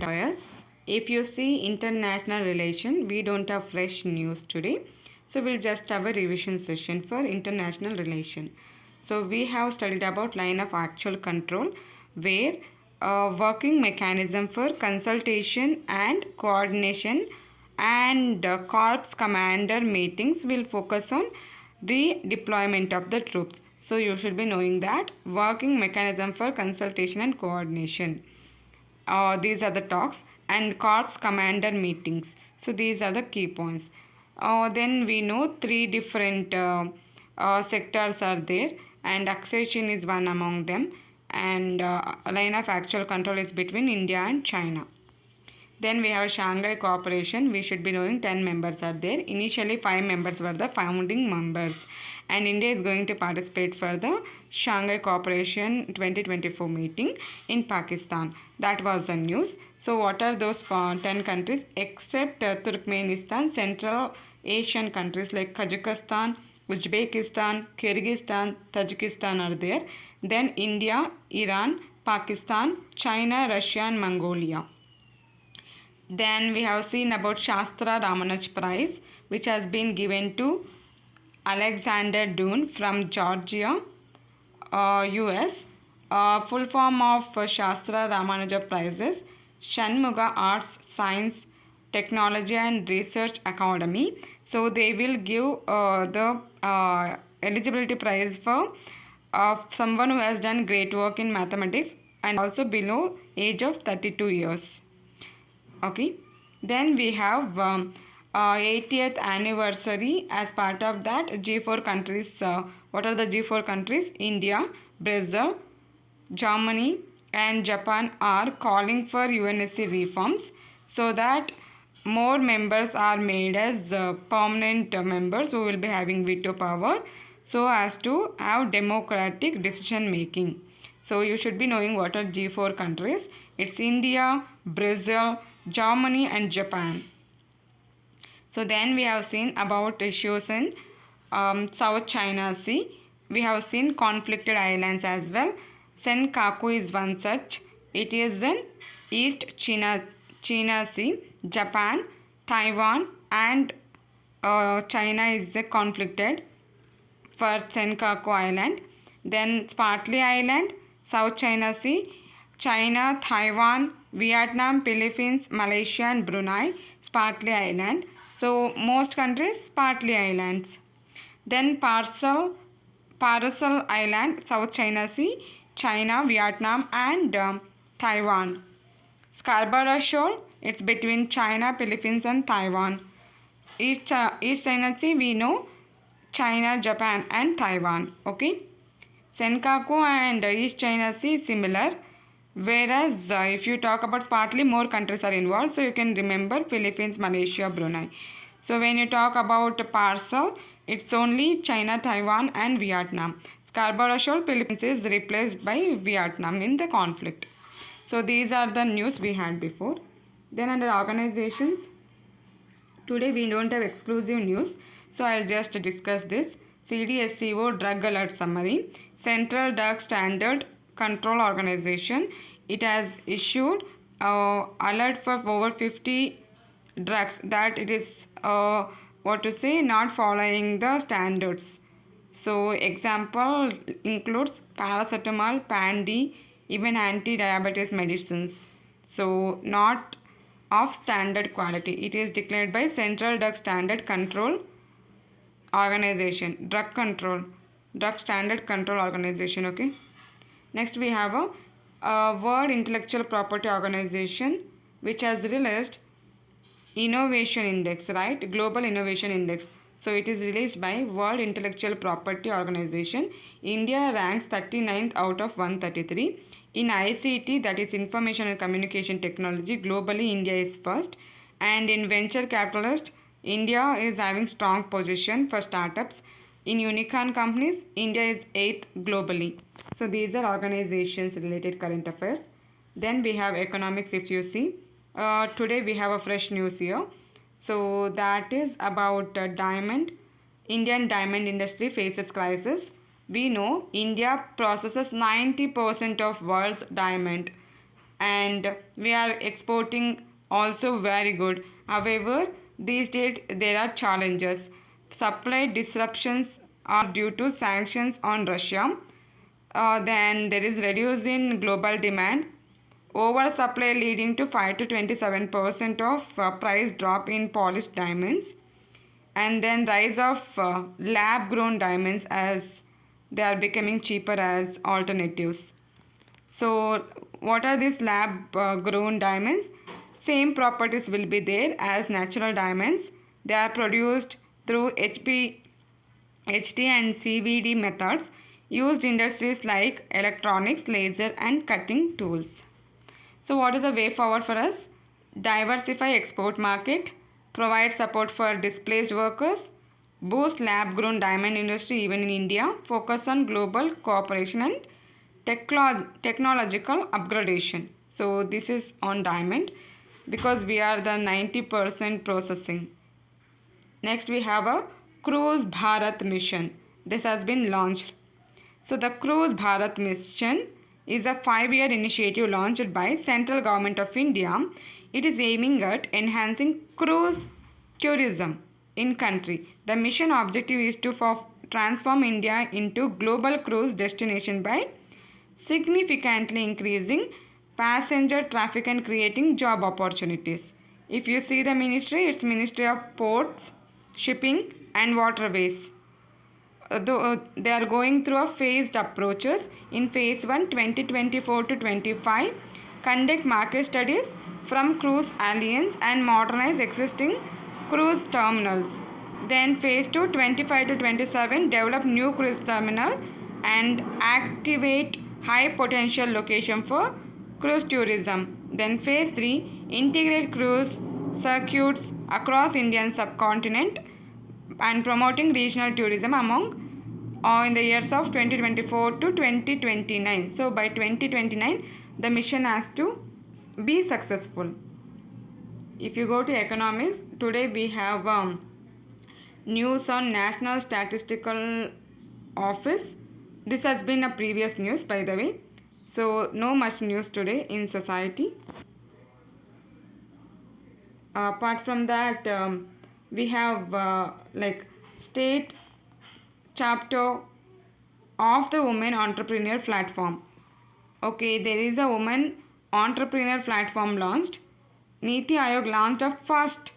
Affairs. If you see international relation, we don't have fresh news today. So we'll just have a revision session for international relation. So we have studied about line of actual control where working mechanism for consultation and coordination and corps commander meetings will focus on the deployment of the troops. So you should be knowing that working mechanism for consultation and coordination. These are the talks and corps commander meetings. So these are the key points. Then we know three different sectors are there, and accession is one among them, and line of actual control is between India and China. Then we have Shanghai Cooperation. We should be knowing 10 members are there. Initially 5 members were the founding members, and India is going to participate for the Shanghai Cooperation 2024 meeting in Pakistan. That was the news. So what are those 10 countries except Turkmenistan? Central Asian countries like Kazakhstan, Uzbekistan, Kyrgyzstan, Tajikistan are there. Then India, Iran, Pakistan, China, Russia and Mongolia. Then we have seen about Shastra Ramanuj Prize, which has been given to Alexander Dune from Georgia, US. Full form of Shastra Ramanuja Prizes, Shanmuga Arts, Science, Technology and Research Academy. So they will give the eligibility prize for someone who has done great work in mathematics and also below age of 32 years. Okay, then we have 80th anniversary. As part of that, G4 countries. What are the G4 countries? India, Brazil, Germany and Japan are calling for UNSC reforms so that more members are made as permanent members who will be having veto power, so as to have democratic decision making. So you should be knowing what are G4 countries. It's India, Brazil, Germany and Japan. So then we have seen about issues in South China Sea. We have seen conflicted islands as well. Senkaku is one such. It is in East China Sea. Japan, Taiwan and China is conflicted for Senkaku Island. Then Spratly Island, South China Sea, China, Taiwan, Vietnam, Philippines, Malaysia and Brunei, Spratly Island. So most countries Spratly Islands. Then Paracel Island, South China Sea, China, Vietnam and Taiwan. Scarborough Shoal, it's between China, Philippines and Taiwan. East China Sea, we know China, Japan and Taiwan. Okay. Senkaku and East China Sea similar, whereas if you talk about Spratly, more countries are involved, so you can remember Philippines, Malaysia, Brunei. So when you talk about Paracel, it's only China, Taiwan and Vietnam. Scarborough Shoal, Philippines is replaced by Vietnam in the conflict. So these are the news we had before. Then under organizations, today we don't have exclusive news, so I'll just discuss this. CDSCO Drug Alert Summary. Central Drug Standard Control Organization. It has issued alert for over 50 drugs that it is not following the standards. So example includes paracetamol, Pan-D, even anti-diabetes medicines. So not of standard quality. It is declared by Central Drug Standard Control Organization. Drug Standard Control Organization. Okay. Next we have a World Intellectual Property Organization, which has released Innovation Index, right? Global Innovation Index. So it is released by World Intellectual Property Organization. India ranks 39th out of 133. In ICT, that is Information and Communication Technology, globally India is first. And in venture capitalist, India is having strong position for startups. In unicorn companies, India is 8th globally. So these are organizations related current affairs. Then we have economics. If you see, today we have a fresh news here. So that is about diamond. Indian diamond industry faces crisis. We know India processes 90% of world's diamond. and we are exporting also very good. However, these days there are challenges. Supply disruptions are due to sanctions on Russia. Then there is reduce in global demand, oversupply leading to 5 to 27% of price drop in polished diamonds, and then rise of lab grown diamonds as they are becoming cheaper as alternatives. So what are these lab grown diamonds? Same properties will be there as natural diamonds. They are produced through HT and CVD methods used in industries like electronics, laser and cutting tools. So what is the way forward for us? Diversify export market, provide support for displaced workers, boost lab grown diamond industry even in India, focus on global cooperation and technological upgradation. So this is on diamond because we are the 90% processing. Next we have a Cruise Bharat mission. This has been launched. So the Cruise Bharat mission is a 5-year initiative launched by Central Government of India. It is aiming at enhancing cruise tourism in country. The mission objective is to transform India into global cruise destination by significantly increasing passenger traffic and creating job opportunities. If you see the ministry, it's Ministry of Ports, Shipping and Waterways. They are going through a phased approaches. In phase 1 2024 to 25, conduct market studies from cruise alliance and modernize existing cruise terminals. Then phase 2 25 to 27, develop new cruise terminal and activate high potential location for cruise tourism. Then phase 3, integrate cruise circuits across Indian subcontinent and promoting regional tourism among in the years of 2024 to 2029. So by 2029 the mission has to be successful. If you go to economics, today we have news on National Statistical Office. This has been a previous news, by the way. So no much news today in society. Apart from that, we have like state chapter of the Women Entrepreneur Platform. Okay, there is a Women Entrepreneur Platform launched. Niti Aayog launched a first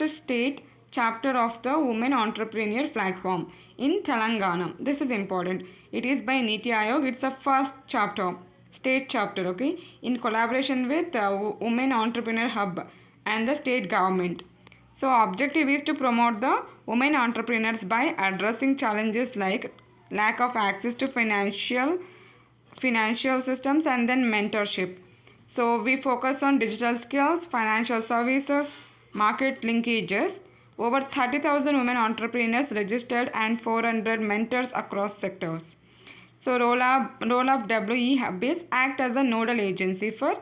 state chapter of the Women Entrepreneur Platform in Telangana. This is important. It is by Niti Aayog. It's a first chapter, state chapter, okay, in collaboration with Women Entrepreneur Hub and the state government. So objective is to promote the women entrepreneurs by addressing challenges like lack of access to financial systems and then mentorship. So we focus on digital skills, financial services, market linkages. Over 30,000 women entrepreneurs registered and 400 mentors across sectors. So role of WE Hub is act as a nodal agency for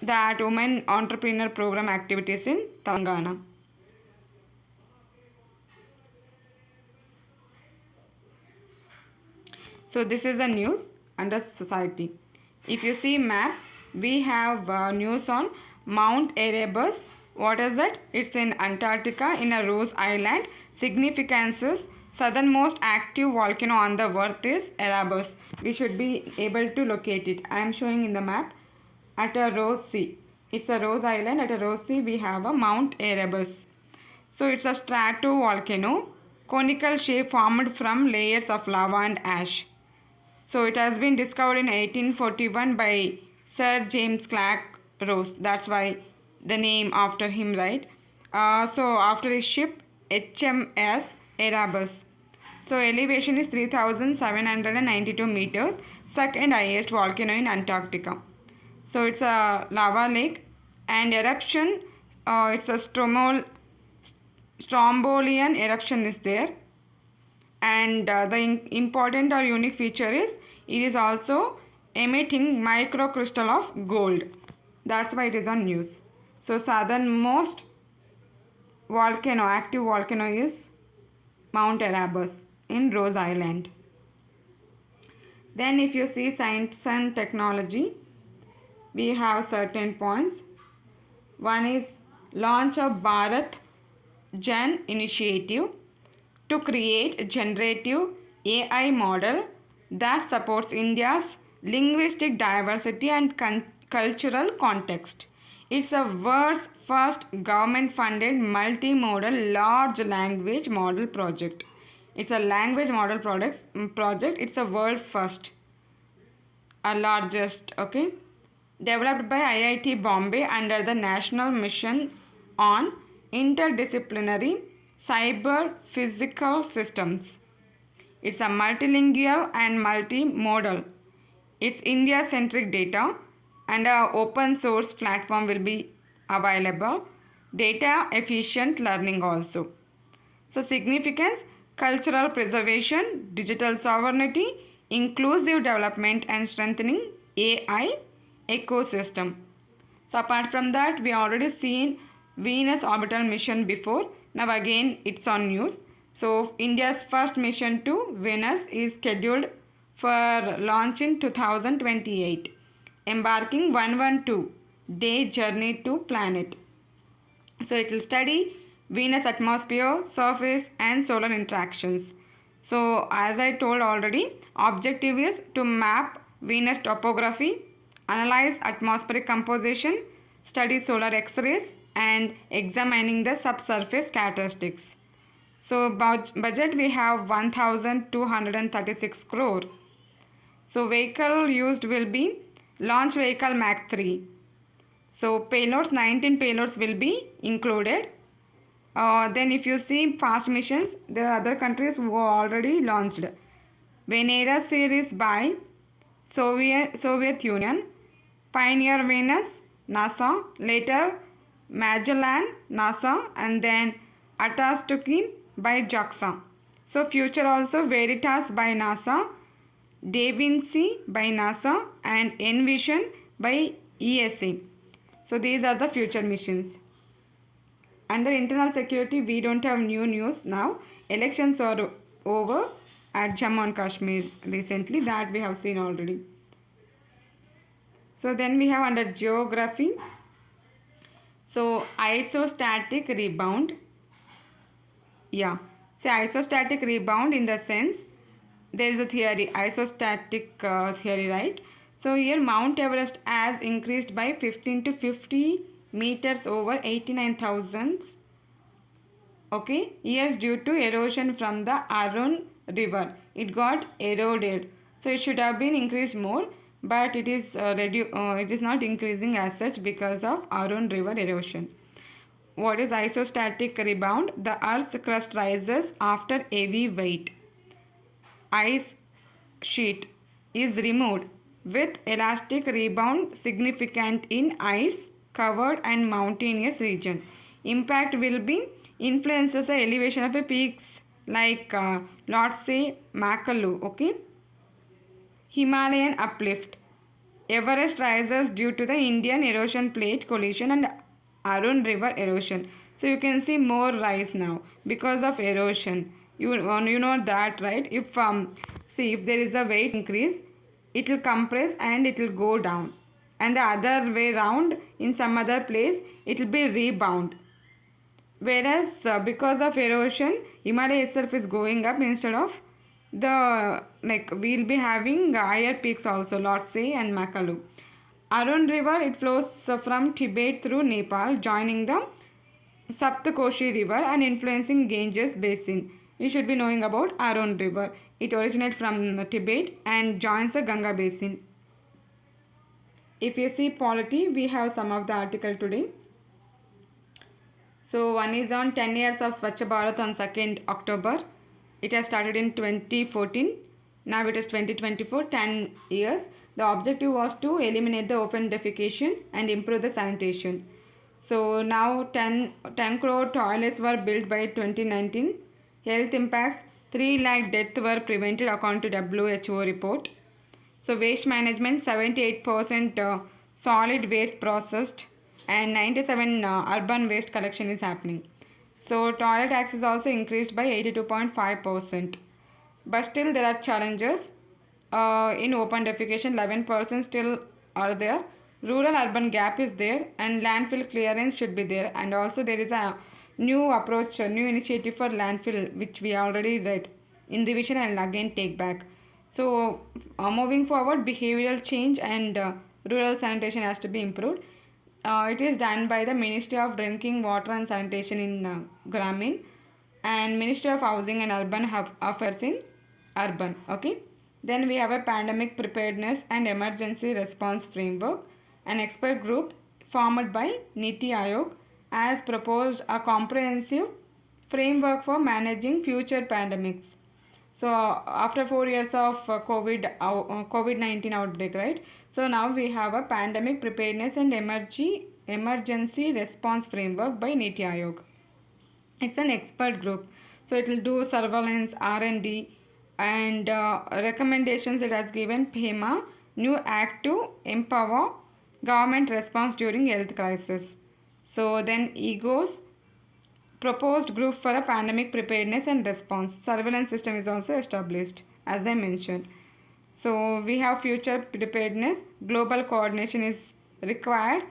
that women entrepreneur program activities in Telangana. So this is the news under society. If you see map, we have news on Mount Erebus. What is it? It's in Antarctica in a Ross Island. Significances: southernmost active volcano on the earth is Erebus. We should be able to locate it. I am showing in the map at a Ross Sea. It's a Ross Island. At a Ross Sea we have a Mount Erebus. So it's a stratovolcano, conical shape formed from layers of lava and ash. So it has been discovered in 1841 by Sir James Clark Ross. That's why the name after him, right? So after his ship HMS Erebus. So elevation is 3,792 meters. Second highest volcano in Antarctica. So it's a lava lake and eruption. It's a strombolian eruption is there. And the important or unique feature is it is also emitting microcrystal of gold. That's why it is on news. So southernmost volcano, active volcano is Mount Erebus in Ross Island. Then if you see science and technology, we have certain points. One is launch of Bharat Jan initiative to create a generative AI model that supports India's linguistic diversity and cultural context. It's the world's first government-funded multimodal large language model project. It's a language model project. It's a world first, a largest, okay, developed by IIT Bombay under the National Mission on Interdisciplinary Cyber Physical Systems. It's a multilingual and multimodal. It's India-centric data and an open source platform will be available. Data efficient learning also. So significance, cultural preservation, digital sovereignty, inclusive development and strengthening AI ecosystem. So apart from that, we already seen Venus orbital mission before. Now again it's on news. So India's first mission to Venus is scheduled for launch in 2028, embarking 112-day journey to planet. So it will study Venus atmosphere, surface and solar interactions. So as I told already, objective is to map Venus topography, analyze atmospheric composition, study solar X-rays and examining the subsurface characteristics. So budget we have 1236 crore. So vehicle used will be launch vehicle Mach 3. So payloads, 19 payloads will be included. Then if you see past missions, there are other countries who already launched. Venera series by Soviet Union, Pioneer Venus, NASA, later Magellan, NASA, and then Atlas Tukin by JAXA. So future also Veritas by NASA, Da Vinci by NASA and Envision by ESA. So these are the future missions. Under internal security, we don't have new news now. Elections are over at Jammu and Kashmir recently, that we have seen already. So then we have under geography. So isostatic rebound. Yeah. So isostatic rebound in the sense, there is a theory, isostatic theory, right? So here Mount Everest has increased by 15 to 50 meters over 89,000 years due to erosion from the Arun river. It got eroded. So it should have been increased more, but it is not increasing as such because of Arun river erosion. What is isostatic rebound? The Earth's crust rises after heavy weight ice sheet is removed with elastic rebound significant in ice covered and mountainous region. Impact will be influences the elevation of a peaks like Lhotse, Makalu, okay. Himalayan uplift. Everest rises due to the Indian erosion plate collision and Arun river erosion. So you can see more rise now because of erosion. You know that, right? If if there is a weight increase, it will compress and it will go down, and the other way round in some other place it will be rebound. Whereas because of erosion, Himalaya itself is going up instead of the we'll be having higher peaks also, Lhotse and Makalu. Arun river, it flows from Tibet through Nepal, joining the Saptakoshi river and influencing Ganges basin. You should be knowing about Arun river. It originates from Tibet and joins the Ganga basin. If you see polity, we have some of the article today. So one is on 10 years of Swachh Bharat on 2nd October. It has started in 2014. Now it is 2024, 10 years. The objective was to eliminate the open defecation and improve the sanitation. So now 10 crore toilets were built by 2019. Health impacts, 3 lakh deaths were prevented according to WHO report. So waste management, 78% solid waste processed and 97 urban waste collection is happening. So toilet access also increased by 82.5%. But still there are challenges in open defecation. 11% still are there. rural urban gap is there, and landfill clearance should be there, and also there is a new approach, a new initiative for landfill which we already read in revision. I'll again take back. So moving forward, behavioral change and rural sanitation has to be improved. It is done by the Ministry of Drinking Water and Sanitation in Gramin, and Ministry of Housing and Urban Affairs in Urban. Okay. Then we have a pandemic preparedness and emergency response framework. An expert group formed by Niti Aayog has proposed a comprehensive framework for managing future pandemics. So after 4 years of COVID-19 outbreak, right? So now we have a pandemic preparedness and emergency response framework by Niti Aayog. It's an expert group, so it will do surveillance, R&D, and recommendations. It has given PEMA new act to empower government response during health crisis. So then EGOS proposed group for a pandemic preparedness and response. Surveillance system is also established, as I mentioned. So we have future preparedness. Global coordination is required.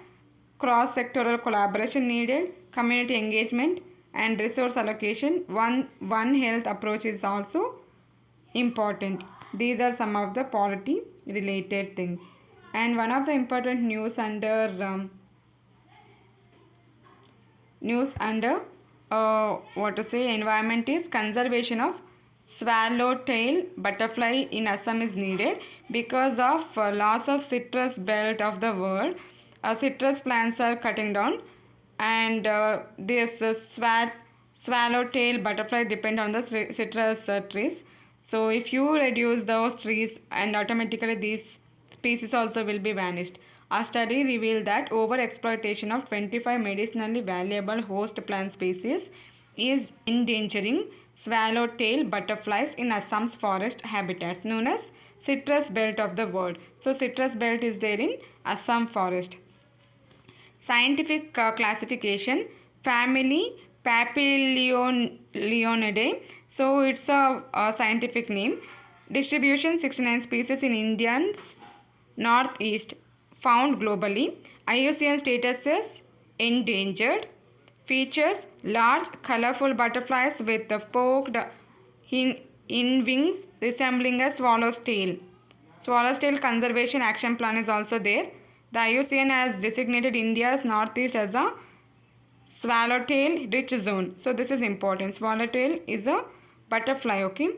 Cross-sectoral collaboration needed. Community engagement and resource allocation. One health approach is also important. These are some of the polity related things. And one of the important news under environment is conservation of swallowtail butterfly in Assam is needed because of loss of citrus belt of the world. Citrus plants are cutting down, and this swallowtail butterfly depend on the citrus trees. So if you reduce those trees, and automatically these species also will be vanished. A study revealed that overexploitation of 25 medicinally valuable host plant species is endangering swallowtail butterflies in Assam's forest habitats known as citrus belt of the world. So citrus belt is there in Assam forest. Scientific classification, family Papilionidae. So it's a scientific name. Distribution 69 species in India's northeast, found globally. IUCN status is endangered. Features large colorful butterflies with the forked in wings resembling a swallow's tail. Swallow's tail conservation action plan is also there. The IUCN has designated India's northeast as a swallowtail rich zone. So this is important. Swallowtail is a butterfly, okay?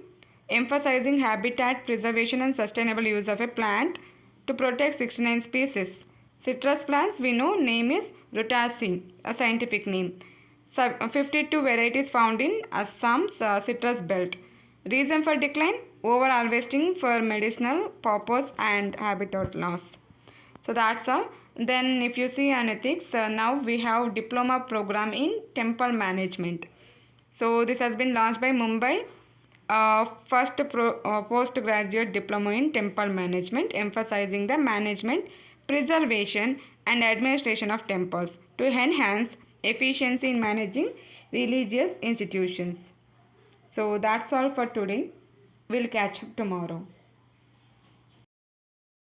Emphasizing habitat preservation and sustainable use of a plant to protect 69 species. Citrus plants, we know name is Rutaceae, a scientific name. 52 varieties found in Assam's citrus belt. Reason for decline? Over-harvesting for medicinal purpose and habitat loss. So that's all. Then if you see an ethics, now we have diploma program in temple management. So this has been launched by Mumbai. First postgraduate diploma in temple management, emphasizing the management, preservation and administration of temples to enhance efficiency in managing religious institutions. So that's all for today. We'll catch up tomorrow.